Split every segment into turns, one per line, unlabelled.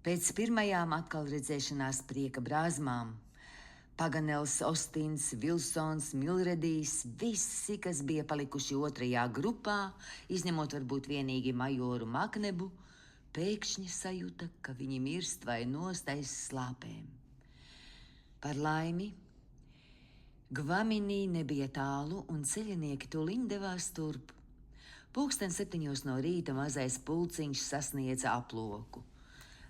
Pēc pirmajām atkal redzēšanās prieka brāzmām Paganels, Ostins, Vilsons, Milredijs, visi, kas bija palikuši otrajā grupā, izņemot varbūt vienīgi majoru Maknebu, pēkšņi sajūta, ka viņi mirst vai nost aiz slāpēm. Par laimi, Gvaminī nebija tālu, un ceļinieki tūliņ devās turp. 7:00 no rīta mazais pulciņš sasniedza aploku.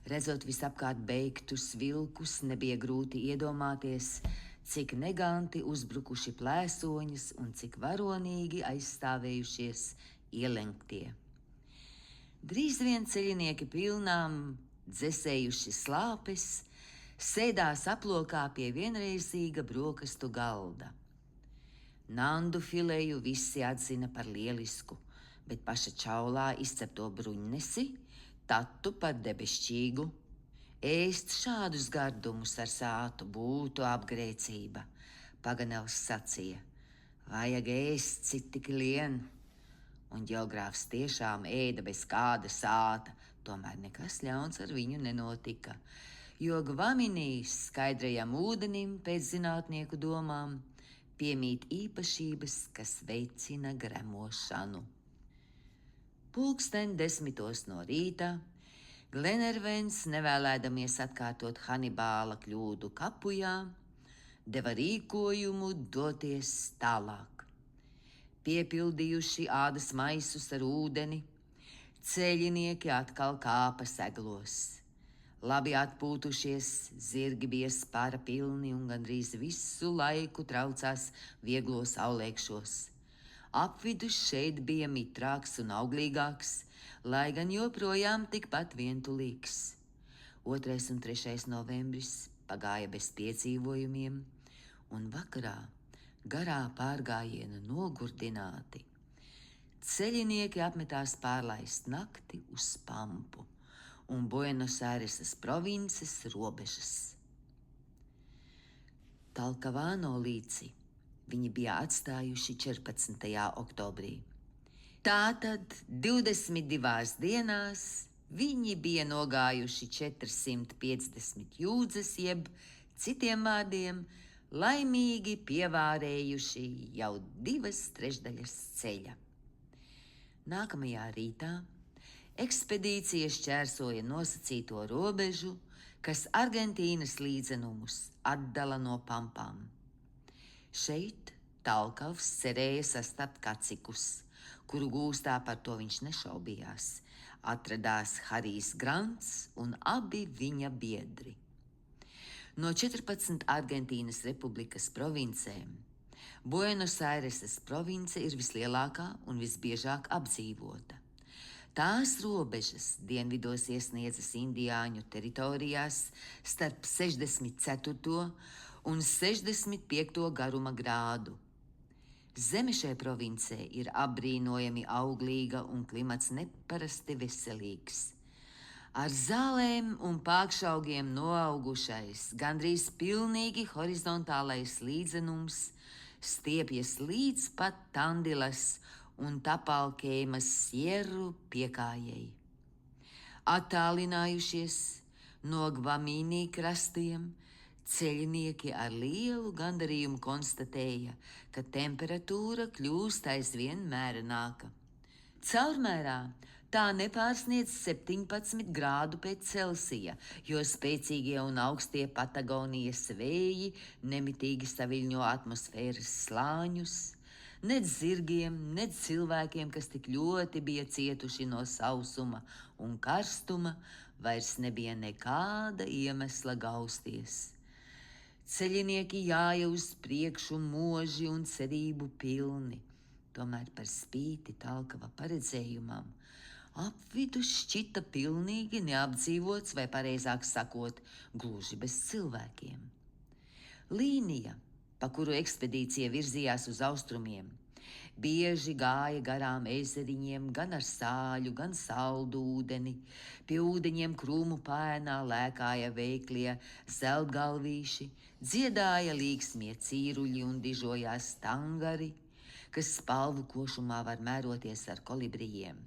Redzot visapkārt beigtus vilkus, nebija grūti iedomāties, cik neganti uzbrukuši plēsoņus un cik varonīgi aizstāvējušies ielenktie. Drīz vien ceļinieki pilnām dzesējuši slāpes, sēdās aplokā pie vienreizīga brokastu galda. Nandu fileju visi atzina par lielisku, bet paša čaulā izcepto bruņnesi tatu par debesšķīgu. Ēst šādus gardumus ar sātu būtu apgrēcība, Paganels sacīja. Vajag ēst cik tik lien. Un ģeogrāfs tiešām ēda bez kāda sāta, tomēr nekas ļauns ar viņu nenotika, jo Gvaminīs skaidrajam ūdenim pēc zinātnieku domām piemīt īpašības, kas veicina gremošanu. 10:00 no rīta Glenervens, nevēlēdamies atkārtot Hanibāla kļūdu Kapujā, deva rīkojumu doties tālāk. Piepildījuši ādas maisus ar ūdeni, ceļinieki atkal kāpa seglos. Labi atpūtušies, zirgi bija spara pilni un gandrīz visu laiku traucās vieglo saulēkšos. Apvidus šeit bija mitrāks un auglīgāks, lai gan joprojām tikpat vientulīgs. 2. un 3. novembris pagāja bez piedzīvojumiem, un vakarā garā pārgājiena nogurdināti. Ceļinieki apmetās pārlaist nakti uz Pampu un Buenos Airesas provinces robežas. Talkavāno līci viņi bija atstājuši 14. oktobrī. Tātad 22 dienās viņi bija nogājuši 450 jūdzes, jeb citiem vārdiem laimīgi pievārējuši jau 2/3 ceļa. Nākamajā rītā ekspedīcija šķērsoja nosacīto robežu, kas Argentīnas līdzenumus atdala no Pampām. Šeit Talkavs cerēja sastapt kacikus, kuru gūstā par to viņš nešaubījās. Atradās Harijs Grants un abi viņa biedri. No 14 Argentīnas republikas provincēm Buenos Airesas province ir vislielākā un visbiežāk apdzīvota. Tās robežas dienvidos iesniedzas indiāņu teritorijās starp 64. un 65. garuma grādu. Zeme šai provincē ir apbrīnojami auglīga un klimats neparasti veselīgs. Ar zālēm un pākšaugiem noaugušais, gandrīz pilnīgi horizontālais līdzenums stiepjas līdz pat Tandilas un Tapalkēmas sierru piekājai. Attālinājušies no Gvaminī krastiem, ceļnieki ar lielu gandarījumu konstatēja, ka temperatūra kļūst aizvien mērenāka. Caurmērā tā nepārsniedz 17 grādu pēc Celsija, jo spēcīgie un augstie Patagonijas vēji nemitīgi saviļņo atmosfēras slāņus. Nec zirgiem, nec cilvēkiem, kas tik ļoti bija cietuši no sausuma un karstuma, vairs nebija nekāda iemesla gausties. Ceļinieki jāja uz priekšu moži un cerību pilni, tomēr par spīti Talkava paredzējumam apvidus šķita pilnīgi neapdzīvots vai pareizāk sakot, gluži bez cilvēkiem. Līnija, pa kuru ekspedīcija virzījās uz austrumiem, bieži gāja garām ezeriņiem, gan ar sāļu, gan saldu ūdeni. Pie ūdeņiem krūmu pēnā lēkāja veiklie zeltgalvīši, dziedāja līksmie cīruļi un dižojās tangari, kas spalvu košumā var mēroties ar kolibrijiem.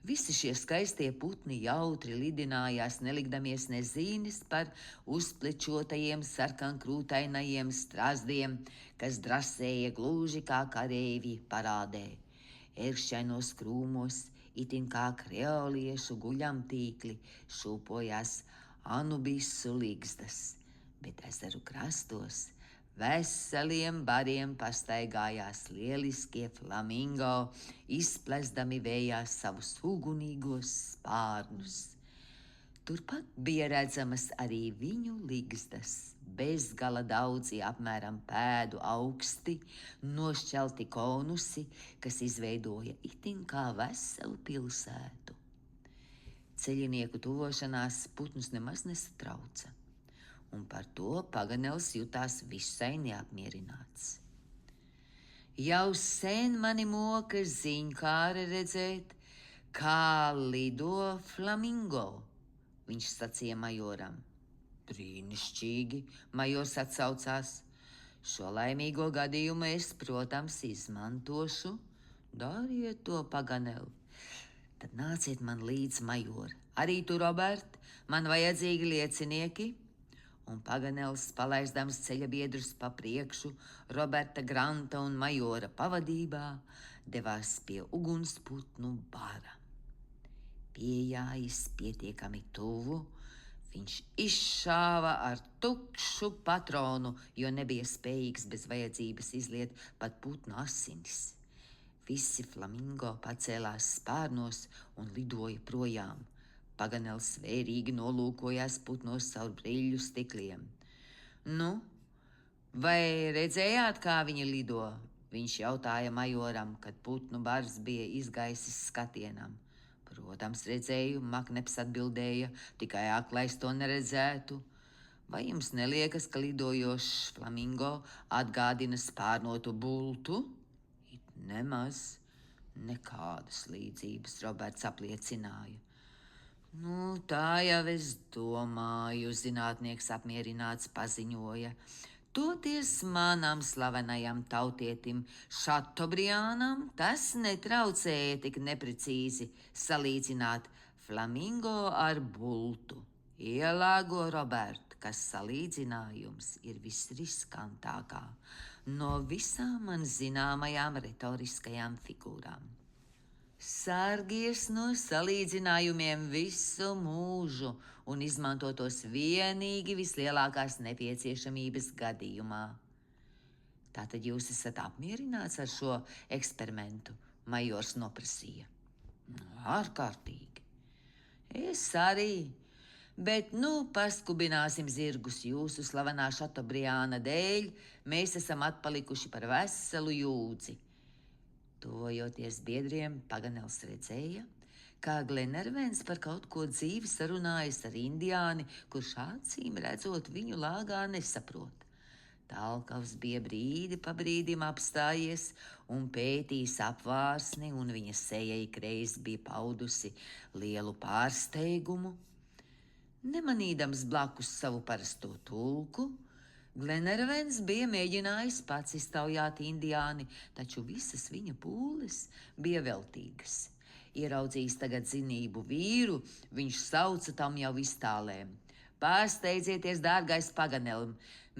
Visi šie skaistie putni jautri lidinājās, nelikdamies nezīnis par uzplečotajiem sarkankrūtainajiem strazdiem, kas drasēja gluži kā kareivji parādē. Ērkšķainos krūmos, itin kā kreoliešu guļamtīkli, šūpojās anubisu ligzdas, bet ezeru krastos veseliem bariem pastaigājās lieliskie flamingo, izplesdami vējā savus ugunīgos spārnus. Turpat bija redzamas arī viņu ligzdas, bezgala daudzi apmēram pēdu augsti, nošķelti konusi, kas izveidoja itin kā veselu pilsētu. Ceļinieku tuvošanās putnus nemaz nesatrauca, un par to Paganels jutās visai neapmierināts. Jau sen mani moka ziņkāre redzēt, kā lido flamingo, viņš sacīja majoram. Brīnišķīgi, majors atsaucās. Šo laimīgo gadījumu es, protams, izmantošu. Dariet to, Paganel. Tad nāciet man līdz, major. Arī tu, Robert, man vajadzīgi liecinieki. Un Paganels, palaisdams ceļabiedrus pa priekšu, Roberta Granta un majora pavadībā, devās pie ugunsputnu bara. Piejājis pietiekami tuvu, viņš izšāva ar tukšu patronu, jo nebija spējīgs bez vajadzības izliet pat putnu asinis. Visi flamingo pacēlās spārnos un lidoja projām. Paganels svērīgi nolūkojās putnos caur brīļu stikliem. Nu, vai redzējāt, kā viņi lido? Viņš jautāja majoram, kad putnu bars bija izgaisis skatienam. Protams, redzēju, Makneps atbildēja, tikai aklais to neredzētu. Vai jums neliekas, ka lidojošs flamingo atgādina spārnotu bultu? It nemaz. Nekādas līdzības, Roberts apliecināja. Nu, tā jau es domāju, zinātnieks apmierināts paziņoja. Toties manam slavenajam tautietim Šatobriānam tas netraucēja tik neprecīzi salīdzināt flamingo ar bultu. Ielāgo, Robert, kas salīdzinājums ir visriskantākā no visām man zināmajām retoriskajām figūrām. Sargies no salīdzinājumiem visu mūžu un izmanto tos vienīgi vislielākās nepieciešamības gadījumā. Tātad jūs esat apmierināts ar šo eksperimentu, majors noprasīja. Ārkārtīgi. Es arī, bet paskubināsim zirgus jūsu slavenā Šatobriāna dēļ, mēs esam atpalikuši par veselu jūdzi. Tuvojoties biedriem, Paganels redzēja, kā Glenervens par kaut ko dzīvi sarunājas ar indiāni, kurš acīm redzot viņu lāgā nesaprot. Talkavs bija brīdi pa brīdim apstājies un pētījis apvārsni, un viņa seja ikreiz bija paudusi lielu pārsteigumu. Nemanīdams blakus savu parasto tulku, Glenervens bija mēģinājis pats iztaujāt indiāni, taču visas viņa pūles bija veltīgas. Ieraudzījis tagad zinību vīru, viņš sauca tam jau iztālēm. Pārsteidzieties, dārgais Paganel,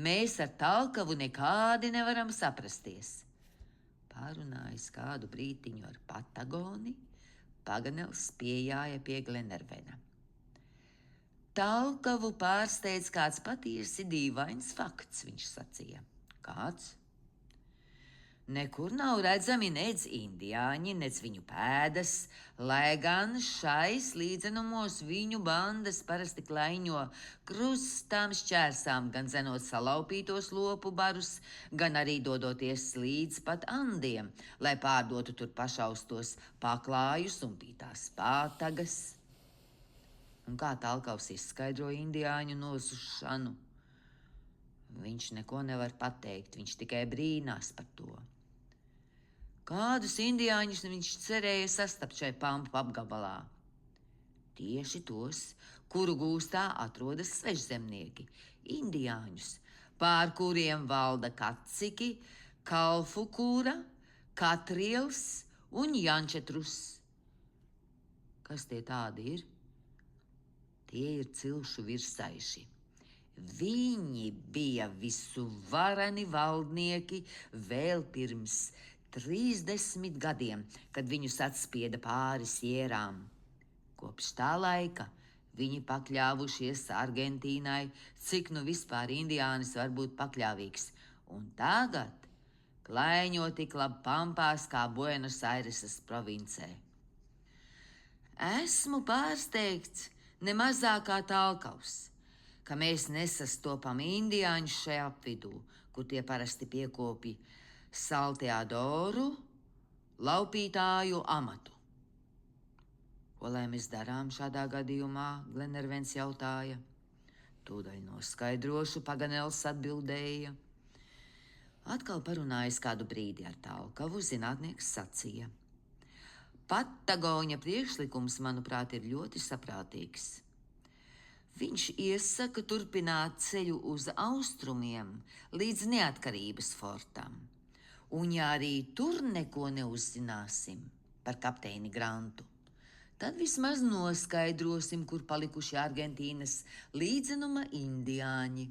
mēs ar Talkavu nekādi nevaram saprasties. Pārunājis kādu brītiņu ar Patagoni, Paganels piejāja pie Glenervena. Talkavu pārsteidz kāds patiesi dīvains fakts, viņš sacīja. Kāds? Nekur nav redzami nec indiāņi, nec viņu pēdas, lai gan šais līdzenumos viņu bandas parasti klaiņo krustām šķērsām, gan zenot salaupītos lopu barus, gan arī dodoties līdz pat Andiem, lai pārdotu tur pašaustos paklājus un pītās pātagas. Un kā Talkavs izskaidroja indiāņu nozušanu? Viņš neko nevar pateikt, viņš tikai brīnās par to. Kādus indiāņus viņš cerēja sastapt šai pampu apgabalā? Tieši tos, kuru gūstā atrodas svežzemnieki, indiāņus, pār kuriem valda kaciki, kalfukūra, katriels un jančetrus. Kas tie tādi ir? Tie ir cilšu virsaiši. Viņi bija visu vareni valdnieki vēl pirms 30 gadiem, kad viņus atspieda pāri sierām. Kopš tā laika viņi pakļāvušies Argentīnai, cik nu vispār indiānis var būt pakļāvīgs. Un tagad klaiņo tik labi pampās kā Buenos Aireses provincē. Esmu pārsteigts ne mazāk kā Talkavs, ka mēs nesastopam indiāņus šajā apvidū, kur tie parasti piekopja salteadoru, laupītāju amatu. Ko lai mēs darām šādā gadījumā, Glenervens jautāja. Tūdaļ noskaidrošu, Paganels atbildēja. Atkal parunājis kādu brīdi ar Talkavu, zinātnieks sacīja. Patagoņa priekšlikums, manuprāt, ir ļoti saprātīgs. Viņš iesaka turpināt ceļu uz austrumiem līdz neatkarības fortam. Un ja arī tur neko neuzzināsim par kapteini Grantu, tad vismaz noskaidrosim, kur palikuši Argentīnas līdzenuma indiāņi.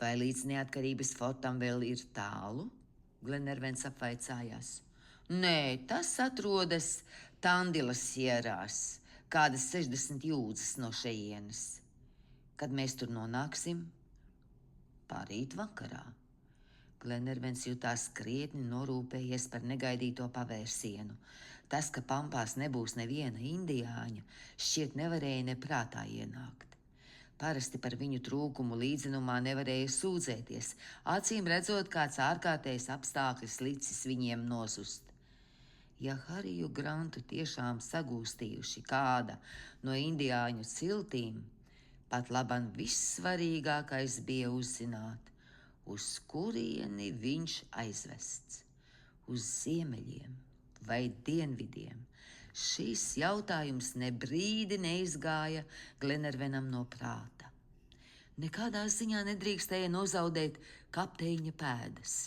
Vai līdz neatkarības fortam vēl ir tālu? Glenervens apvaicājās. Nē, tas atrodas Tandilas sierās, kādas 60 jūdzes no šejienes. Kad mēs tur nonāksim? Pārīt vakarā. Glenervens jutās krietni norūpējies par negaidīto pavērsienu. Tas, ka pampās nebūs neviena indiāņa, šķiet nevarēja neprātā ienākt. Parasti par viņu trūkumu līdzenumā nevarēja sūdzēties, acīm redzot, kāds ārkārtējs apstākļus licis viņiem nozust. Ja Hariju Grantu tiešām sagūstījuši kāda no indiāņu ciltīm, pat laban vissvarīgākais bija uzzināt, uz kurieni viņš aizvests, uz ziemeļiem vai dienvidiem. Šis jautājums ne brīdi neizgāja Glenervenam no prāta. Nekādā ziņā nedrīkstēja nozaudēt kapteiņa pēdas,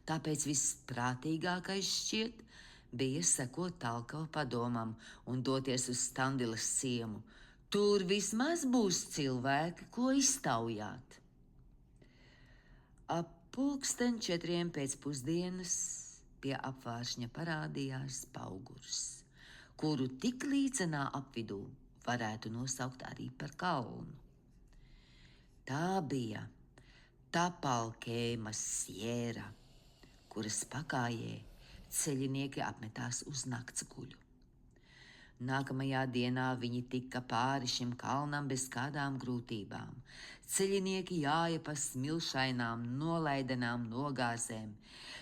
tāpēc visprātīgākais šķiet bija sekot Talkava padomam un doties uz Tandilas ciemu. Tur vismaz būs cilvēki, ko iztaujāt. Ap 3:00 pēcpusdienas pie apvāršņa parādījās Paugurs, kuru tik līdzenā apvidū varētu nosaukt arī par kalnu. Tā bija Tapalkēmas siera, kuras pakājē ceļinieki apmetās uz naktsguļu. Nākamajā dienā viņi tika pāri šim kalnam bez kādām grūtībām. Ceļinieki jāja pa smilšainām, nolaidenām nogāzēm.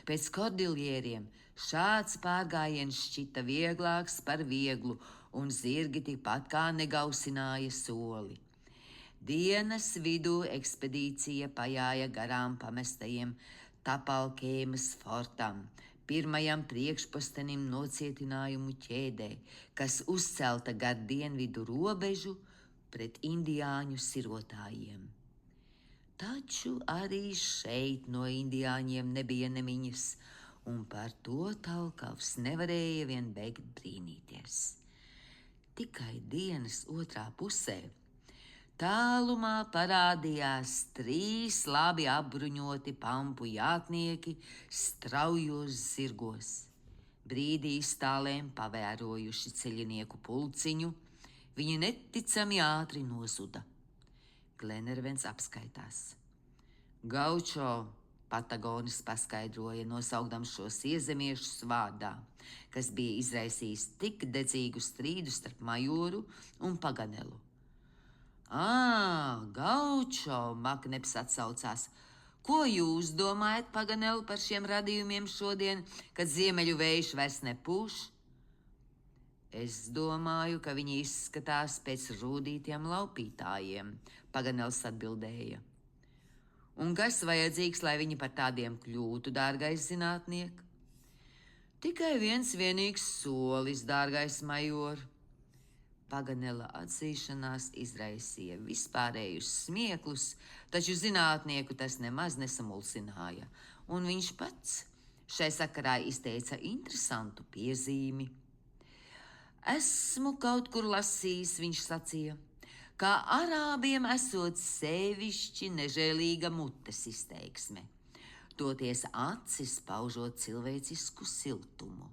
Pēc kordiljieriem šāds pārgājiens šķita vieglāks par vieglu, un zirgi tikpat kā negausināja soli. Dienas vidū ekspedīcija pajāja garām pamestajiem Tapalkēmas fortam, pirmajam priekšpostenim nocietinājumu ķēdē, kas uzcelta gar dienvidu robežu pret indiāņu sirotājiem. Taču arī šeit no indiāņiem nebija nemiņas, un par to Talkavs nevarēja vien beigt brīnīties. Tikai dienas otrā pusē tālumā parādījās 3 labi apbruņoti pampu jātnieki straujos zirgos. Brīdī stālēm pavērojuši ceļinieku pulciņu, viņi neticami ātri nozuda. Glenervens apskaitās. Gaučo, Patagonis paskaidroja, nosaukdams šos iezemiešus vārdā, kas bija izraisījis tik dedzīgu strīdu starp Majoru un Paganelu. Gaučo, Makneps atsaucās. Ko jūs domājat, Paganelu, par šiem radījumiem šodien, kad ziemeļu vējš vairs nepūš? Es domāju, ka viņi izskatās pēc rūdītiem laupītājiem, Paganels atbildēja. Un kas vajadzīgs, lai viņi par tādiem kļūtu, dārgais zinātniek? Tikai viens vienīgs solis, dārgais major. Paganela atzīšanās izraisīja vispārējus smieklus, taču zinātnieku tas nemaz nesamulsināja, un viņš pats šai sakarā izteica interesantu piezīmi. Esmu kaut kur lasījis, viņš sacīja, kā arābiem esot sevišķi nežēlīga mutes izteiksme, toties acis paužot cilvēcisku siltumu.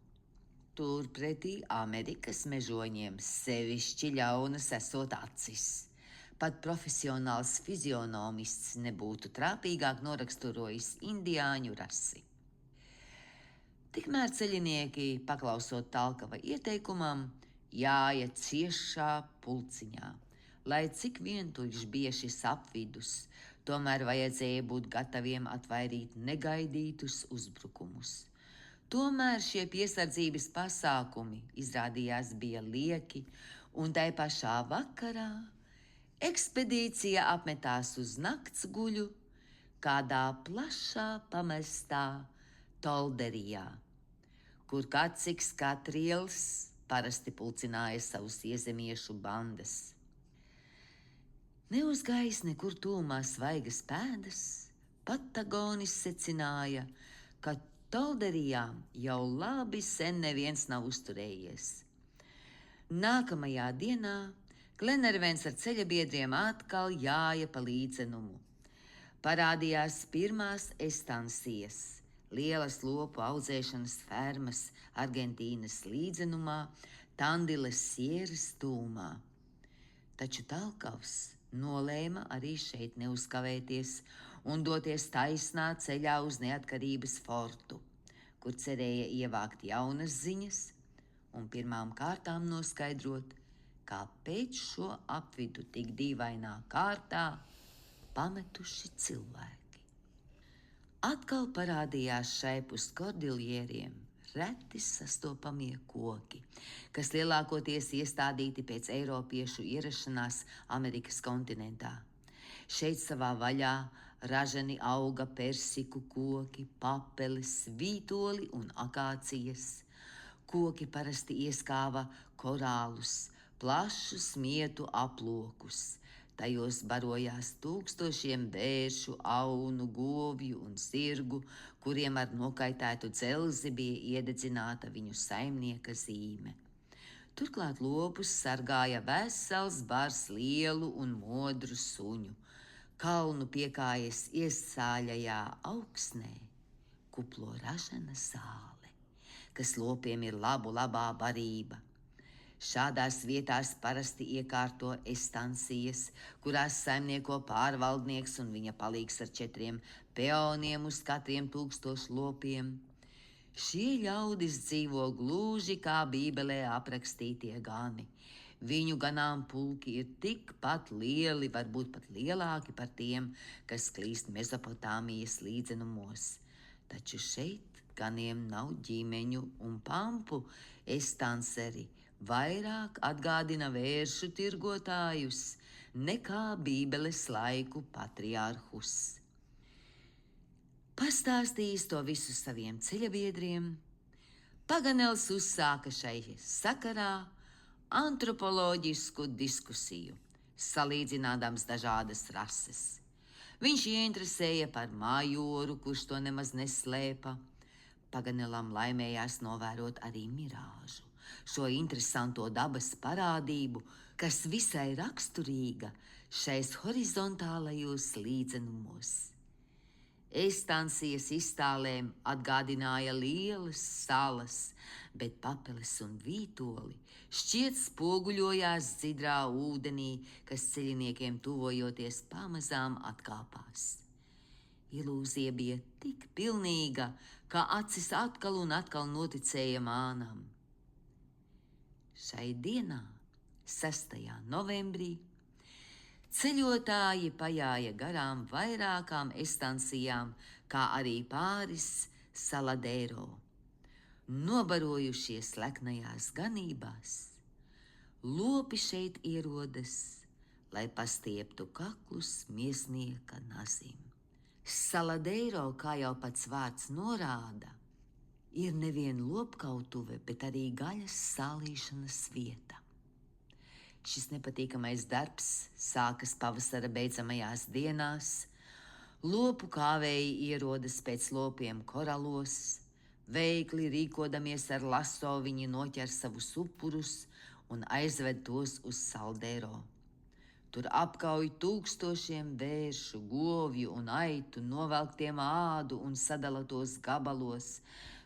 Turpretī Amerikas mežoņiem sevišķi ļaunas esot acis. Pat profesionāls fizionomists nebūtu trāpīgāk noraksturojis indiāņu rasi. Tikmēr ceļinieki, paklausot Talkava ieteikumam, jāja ciešā pulciņā. Lai cik vientuļš bija šis apvidus, tomēr vajadzēja būt gataviem atvairīt negaidītus uzbrukumus. Tomēr šie piesardzības pasākumi izrādījās bija lieki, un tai pašā vakarā ekspedīcija apmetās uz naktsguļu kādā plašā pamestā Tolderijā, kur kaciks Katriels parasti pulcināja savus iezemiešu bandas. Neuzgājis nekur tūmā svaigas pēdas, Patagonis secināja, ka Tolderijā jau labi sen neviens nav uzturējies. Nākamajā dienā Glenervens ar ceļabiedriem atkal jāja pa līdzenumu. Parādījās pirmās estancijas, lielas lopu audzēšanas fermas Argentīnas līdzenumā, Tandiles sieras tūmā. Taču Talkavs nolēma arī šeit neuzkavēties un doties taisnā ceļā uz neatkarības fortu, kur cerēja ievākt jaunas ziņas un pirmām kārtām noskaidrot, kāpēc šo apvidu tik dīvainā kārtā pametuši cilvēki. Atkal parādījās šaipus kordiljieriem reti sastopamie koki, kas lielākoties iestādīti pēc eiropiešu ierašanās Amerikas kontinentā. Šeit savā vaļā raženi auga persiku koki, papeles, vītoli un akācijas. Koki parasti ieskāva korālus, plašus mietu aplokus. Tajos barojās tūkstošiem vēršu, aunu, govju un zirgu, kuriem ar nokaitētu dzelzi bija iededzināta viņu saimnieka zīme. Turklāt lopus sargāja vesels bars lielu un modru suņu. Kalnu piekājas iesāļajā augsnē kuplo ražana zāle, kas lopiem ir labā barība. Šādās vietās parasti iekārto estancijas, kurās saimnieko pārvaldnieks un viņa palīgs ar 4 peoniem uz katriem 1000 lopiem. Šie ļaudis dzīvo gluži kā Bībelē aprakstītie gani. Viņu ganāmpulki ir tikpat lieli, varbūt pat lielāki par tiem, kas klīst Mezopotāmijas līdzenumos. Taču šeit ganiem nav ģimeņu un pampu estanceri, vairāk atgādina vēršu tirgotājus nekā Bībeles laiku patriārhus. Pastāstījis to visu saviem ceļabiedriem, Paganels uzsāka šai sakarā antropoloģisku diskusiju, salīdzinādams dažādas rases. Viņš ieinteresēja par majoru, kurš to nemaz neslēpa. Paganelam laimējās novērot arī mirāžu, šo interesanto dabas parādību, kas visai raksturīga šais horizontālajos līdzenumos. Estancijas iztālēm atgādināja lielas salas, bet papeles un vītoli šķiet spoguļojās dzidrā ūdenī, kas ceļiniekiem tuvojoties pamazām atkāpās. Ilūzija bija tik pilnīga, ka acis atkal un atkal noticēja mānam. Šai dienā, 6. novembrī, ceļotāji pajāja garām vairākām estancījām, kā arī pāris Saladero. Nobarojušies leknajās ganībās, lopi šeit ierodas, lai pastieptu kaklus miesnieka nazim. Saladero, kā jau pats vārds norāda, ir nevien lopkautuve, bet arī gaļas sālīšanas vieta. Šis nepatīkamais darbs sākas pavasara beidzamajās dienās. Lopu kāvēji ierodas pēc lopiem koralos, veikli rīkodamies ar laso viņi noķer savus upurus un aizved tos uz Saldero. Tur apkauj tūkstošiem vēršu, govju un aitu, novelk tiem ādu un sadala tos gabalos.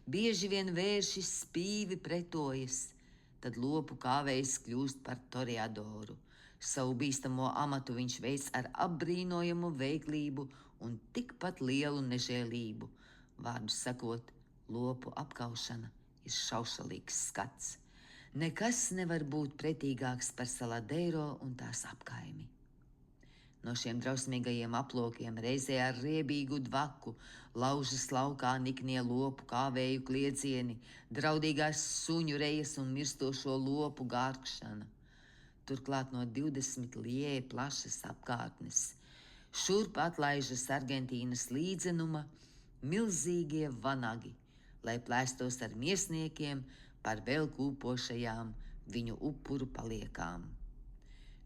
Bieži vien vērši spīvi pretojas, tad lopu kāvējs kļūst par toreadoru. Savu bīstamo amatu viņš veic ar apbrīnojamu veiklību un tikpat lielu nežēlību. Vārdu sakot, lopu apkaušana ir šaušalīgs skats. Nekas nevar būt pretīgāks par Saladero un tās apkaimi. No šiem drausmīgajiem aplokiem reizē ar riebīgu dvaku laužas laukā niknie lopu kāvēju kliedzieni, draudīgās suņu rejas un mirstošo lopu gārkšana. Turklāt no 20 lieja plašas apkārtnes. Šurp atlaižas Argentīnas līdzenuma milzīgie vanagi, lai plēstos ar miesniekiem par vēl kūpošajām viņu upuru paliekām.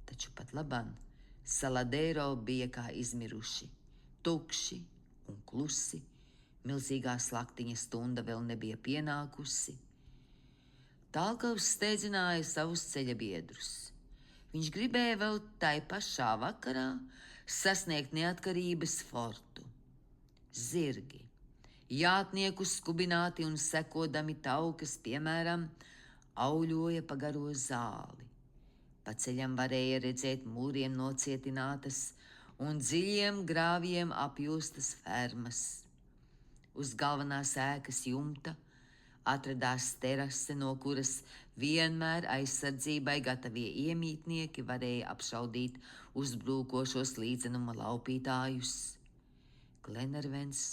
Taču pat laban Saladero bija kā izmiruši, tukši un klusi, milzīgā slaktiņa stunda vēl nebija pienākusi. Talkavs steidzināja savus ceļabiedrus. Viņš gribēja vēl tai pašā vakarā sasniegt neatkarības fortu. Zirgi, jātnieku skubināti un sekodami taukas, piemēram, auļoja pa garo zāli. Pa ceļam varēja redzēt mūriem nocietinātas un dziļiem grāvjiem apjostas fermas. Uz galvenās ēkas jumta atradās terase, no kuras vienmēr aizsardzībai gatavie iemītnieki varēja apšaudīt uzbrūkošos līdzenuma laupītājus. Glenervens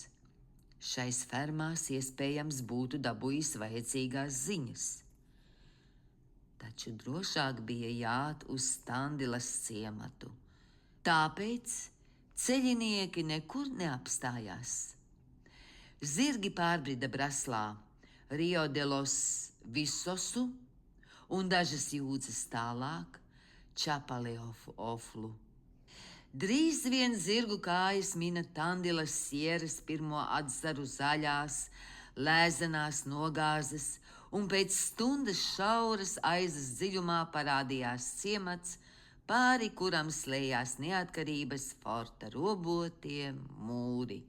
šais fermās iespējams būtu dabūjis vajadzīgās ziņas. Taču drošāk bija jāt uz Standilas ciematu. Tāpēc ceļinieki nekur neapstājās. Zirgi pārbrida Braslā, Rio de los Visosu un dažas jūdzes tālāk Čapaleoflu. Drīz vien zirgu kājas mina Tandilas sieras pirmo atzaru zaļās, lēzenās nogāzes, un pēc stundas šauras aizas dziļumā parādījās ciemats, pāri kuram slējās neatkarības forta robotie mūri.